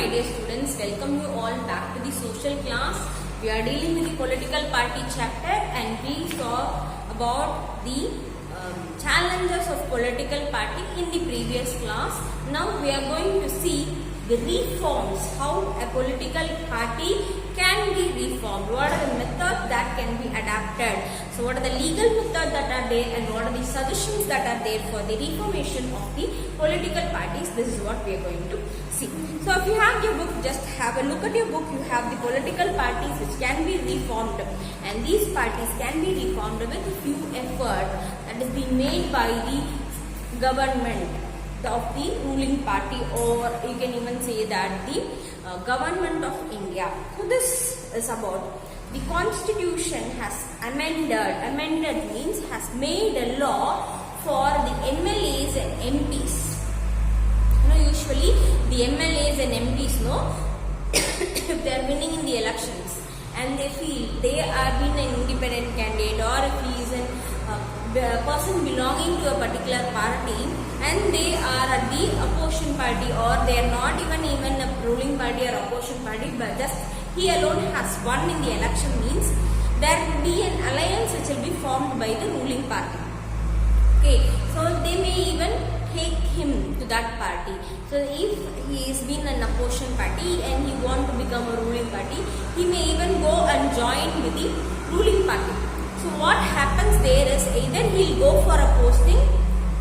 my dear students, welcome you all back to the social class. We are dealing with the political party chapter and we saw about the challenges of political party in the previous class. Now we are going to see the reforms, how a political party can be reformed, what are the methods that can be adapted. So what are the legal methods that are there and what are the suggestions that are there for the reformation of the political parties. This is what we are going to see. So if you have your book, just have a look at your book. You have the political parties which can be reformed, and these parties can be reformed with a few efforts that is being made by the government of the ruling party, or you can even say that the government of India. So this is about the constitution has amended means has made a law for the MLAs and MPs. Usually the MLAs and MPs know if they are winning in the elections and they feel they are being an independent candidate, or if he is a person belonging to a particular party and they are at the opposition party, or they are not even a ruling party or opposition party, but just he alone has won in the election, means there will be an alliance which will be formed by the ruling party. Okay, so they may even take him to that party. So if he has been an opposition party and he want to become a ruling party, he may even go and join with the ruling party. So what happens there is either he will go for a posting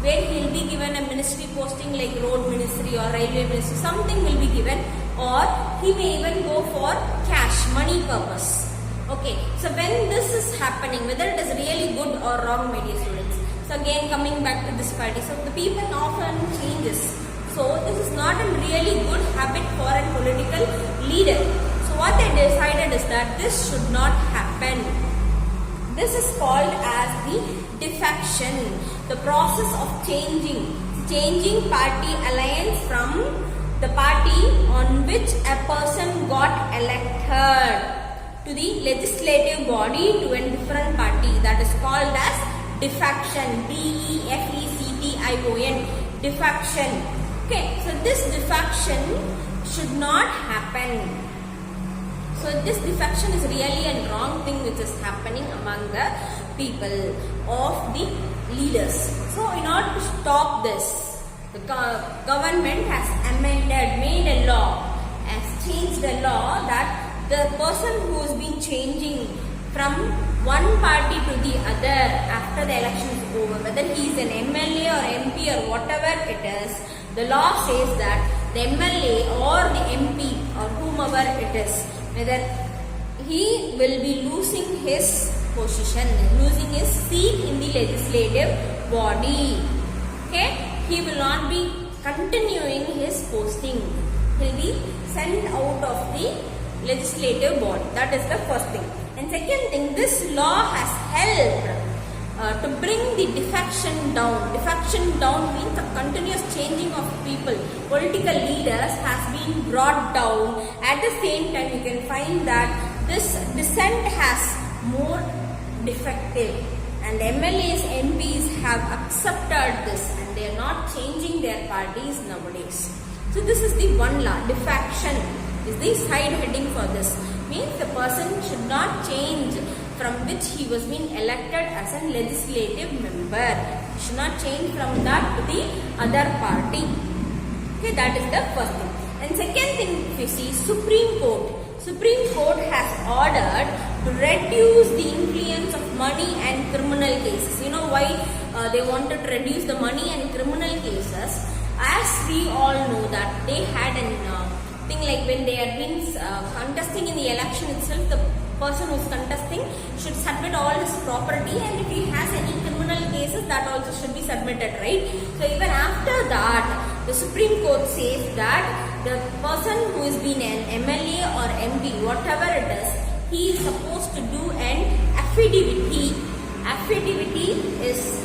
where he will be given a ministry posting like road ministry or railway ministry, something will be given, or he may even go for cash, money purpose. Okay, so when this is happening, whether it is really good or wrong, my dear students. So again coming back to this party, so the people often changes. So this is not a really good habit for a political leader. So what they decided is that this should not happen. This is called as the defection, the process of changing party alliance from the party on which a person got elected to the legislative body to a different party. That is called as defection. D-E-F-E-C-T-I-O-N, defection. Okay, so this defection should not happen. So this defection is really a wrong thing which is happening among the people of the leaders. So in order to stop this, the government has made a law, has changed a law that the person who has been changing from one party to the other after the election is over, whether he is an MLA or MP or whatever it is, the law says that the MLA or the MP or whomever it is, whether he will be losing his position, losing his seat in the legislative body. Okay, he will not be continuing his posting. He will be sent out of the legislative body. That is the first thing. And second thing, this law has helped to bring the defection down. Defection down means the continuous changing of people. Political leaders has been brought down. At the same time, you can find that this dissent has more defective. And MLAs, MPs have accepted this and they are not changing their parties nowadays. So this is the one law. Defection is the side heading for this. Means the person should not change from which he was being elected as a legislative member. He should not change from that to the other party. Okay, that is the first thing. And second thing, if you see, Supreme Court has ordered to reduce the influence of money and criminal cases. You know why they wanted to reduce the money and criminal cases? As we all know that they had an thing like when they had been contesting in the election itself, the person who is contesting should submit all his property, and if he has any criminal cases, that also should be submitted, right? So even after that, the Supreme Court says that the person who has been an MLA or MP, whatever it is, he is supposed to do an affidavit. Affidavit is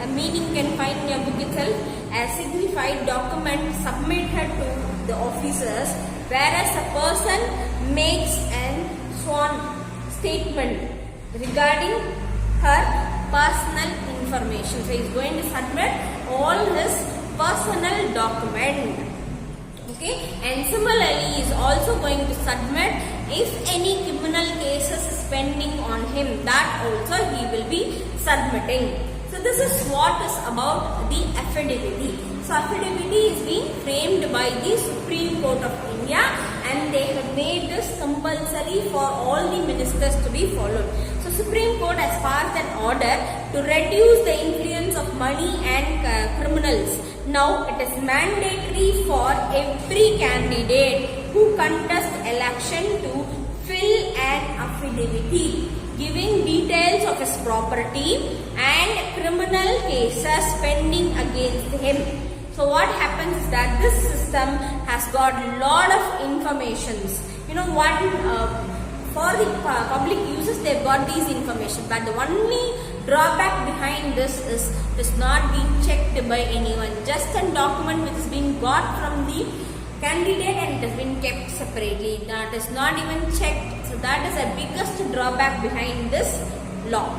a meaning you can find in your book itself, a signified document submitted to the officers, whereas a person makes an sworn statement regarding her personal information. So he is going to submit all his personal document. Okay, and similarly is also going to submit if any criminal cases is pending on him, that also he will be submitting. So this is what is about the affidavit. So affidavit is being framed by the Supreme Court of India, and they have made this compulsory for all the ministers to be followed. So Supreme Court has passed an order to reduce the influence of money and criminals. Now it is mandatory for every candidate who contests election to fill an affidavit giving details of his property and criminal cases pending against him. So what happens is that this system has got lot of informations. You know what, for the public users they've got these information, but the only drawback behind this is it's not being checked by anyone. Just a document which is being got from the candidate and it has been kept separately. That is not even checked. So that is the biggest drawback behind this law.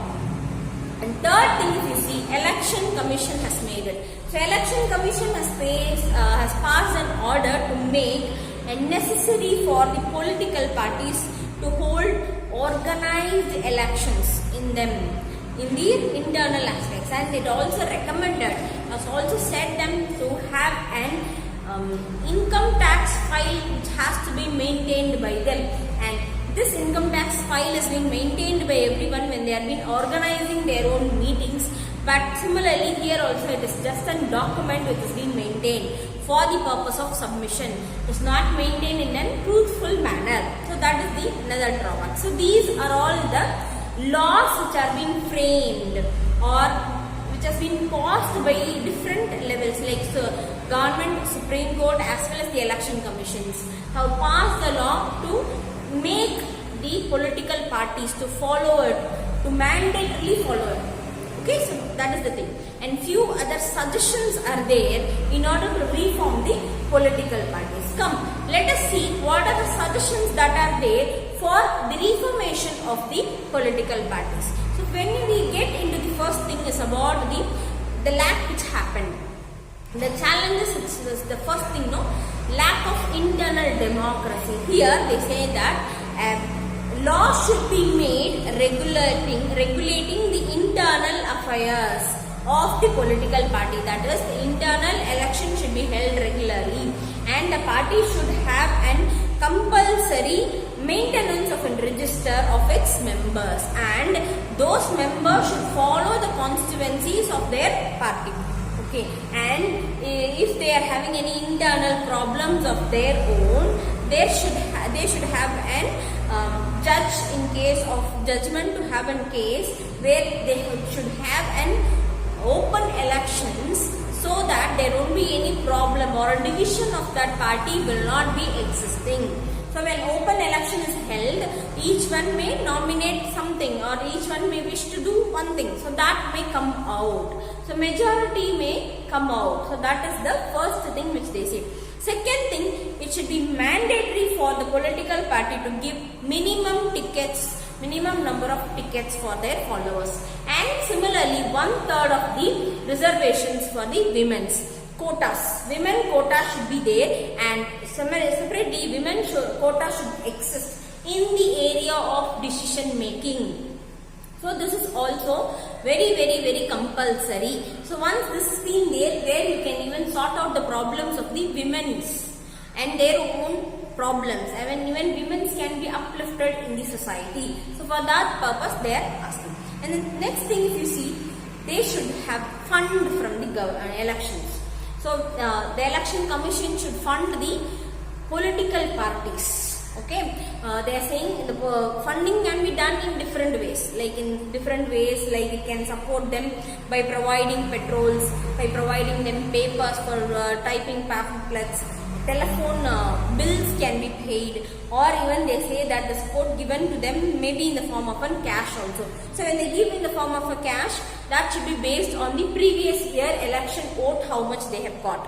And third thing, if you see, Election Commission has made it. So Election Commission has passed an order to make it necessary for the political parties to hold organized elections in them, in the internal aspects, and it also recommended, has also said them to have an income tax file which has to be maintained by them, and this income tax file is being maintained by everyone when they have been organizing their own meetings. But similarly here also it is just a document which is being maintained for the purpose of submission. It is not maintained in a truthful manner. So that is the another drawback. So these are all the laws which are being framed or which has been passed by different levels, like so government, Supreme Court as well as the election commissions have passed the law to make the political parties to follow it, to mandatorily follow it. Okay, so that is the thing. And few other suggestions are there in order to reform the political parties. Come, let us see what are the suggestions that are there for the reformation of the political parties. So when we get into the first thing is about the lack which happened. The challenges is the first thing, no, lack of internal democracy. Here they say that law should be made regulating the internal affairs of the political party. That is, the internal election should be held regularly, and the party should have an compulsory maintenance of a register of its members, and those members should follow the constituencies of their party. Okay, and if they are having any internal problems of their own, they should have an judge in case of judgment to have a case where they should have an open elections so that there won't be any problem or a division of that party will not be existing. So when open election is held, each one may nominate something or each one may wish to do one thing. So that may come out. So majority may come out. So that is the first thing which they say. Second thing, it should be mandatory for the political party to give minimum number of tickets for their followers. And similarly, 1/3 of the reservations for the women's quotas. Women quota should be there, and separately women quota should exist in the area of decision making. So this is also very compulsory. So once this has been there, where you can even sort out the problems of the women's and their own problems. I mean, even women can be uplifted in the society. So for that purpose they are asking. And the next thing, if you see, they should have fund from the elections. So the election commission should fund the political parties. Okay, they are saying the funding can be done in different ways, like it can support them by providing petrols, by providing them papers for typing pamphlets, telephone bills can be paid, or even they say that the support given to them may be in the form of a cash also. So when they give in the form of a cash, that should be based on the previous year election vote, how much they have got.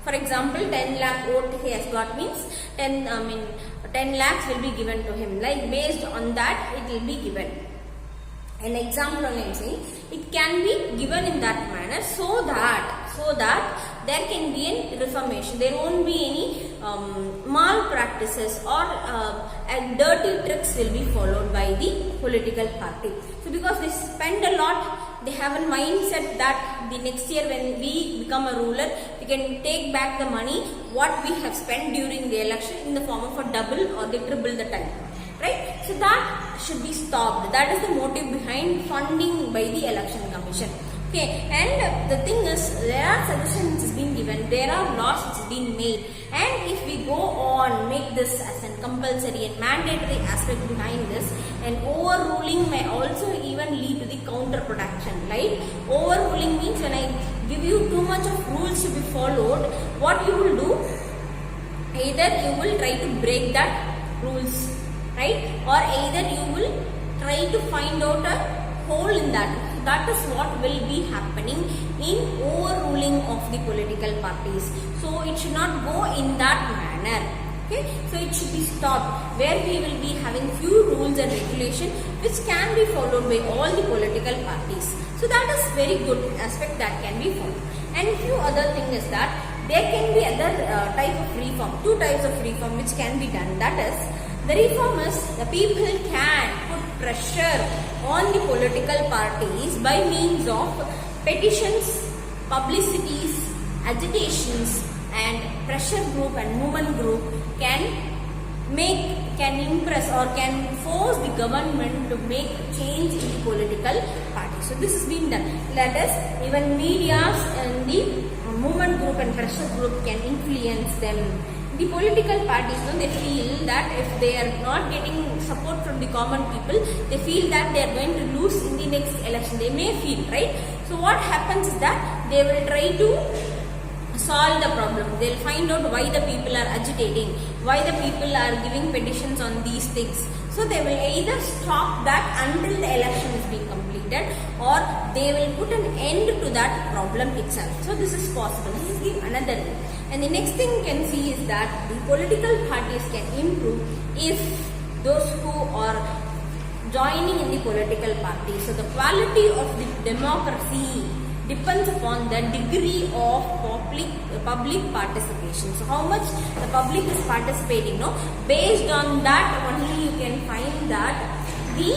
For example, 10 lakh vote he has got means 10 lakhs will be given to him. Like based on that, it will be given. An example I am saying, it can be given in that manner so that there can be a reformation. There won't be any malpractices or dirty tricks will be followed by the political party. So because they spend a lot, they have a mindset that the next year when we become a ruler, we can take back the money what we have spent during the election in the form of a double or the triple the time. Right? So that should be stopped. That is the motive behind funding by the election commission. Okay, and the thing is, there are suggestions which is being given, there are laws which is being made, and if we go on make this as a compulsory and mandatory aspect behind this, and overruling may also even lead to the counterproduction. Right? Overruling means when I give you too much of rules to be followed, what you will do, either you will try to break that rules, right, or either you will try to find out a hole in that. That is what will be happening in overruling of the political parties. So it should not go in that manner. Okay, so it should be stopped, where we will be having few rules and regulations which can be followed by all the political parties. So that is very good aspect that can be followed. And few other thing is that there can be other type of reform, two types of reform which can be done. That is, the reform is the people can put pressure on the political parties by means of petitions, publicities, agitations, and pressure group and movement group can impress or can force the government to make change in the political party. So this has been done. That is, even medias and the movement group and pressure group can influence them. The political parties, they feel that if they are not getting support from the common people, they feel that they are going to lose in the next election. They may feel, right? So what happens is that they will try to solve the problem. They will find out why the people are agitating, why the people are giving petitions on these things. So they will either stop that until the election is being completed, or they will put an end to that problem itself. So this is possible. This is the another way. And the next thing you can see is that the political parties can improve if those who are joining in the political party. So the quality of the democracy depends upon the degree of public participation. So how much the public is participating, based on that only you can find that the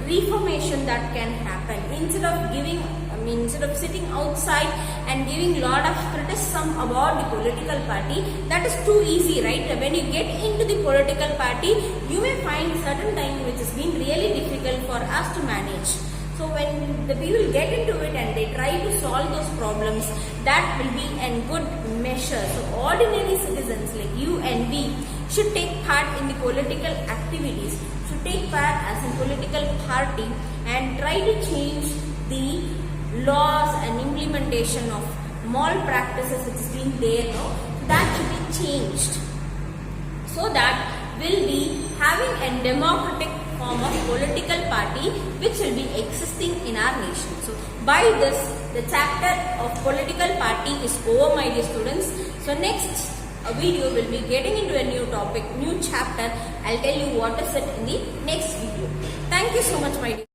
reformation that can happen. Instead of sitting outside and giving lot of criticism about the political party, that is too easy, right? When you get into the political party, you may find certain time which has been really difficult for us to manage. So when the people get into it and they try to solve those problems, that will be a good measure. So ordinary citizens like you and me should take part in the political activities, should take part as a political party and try to change the laws and implementation of malpractices which has been there. That should be changed, so that will be having a democratic form of political party which will be existing in our nation. So by this, the chapter of political party is over, my dear students. So next video will be getting into a new topic, new chapter. I'll tell you what is it in the next video. Thank you so much, my dear.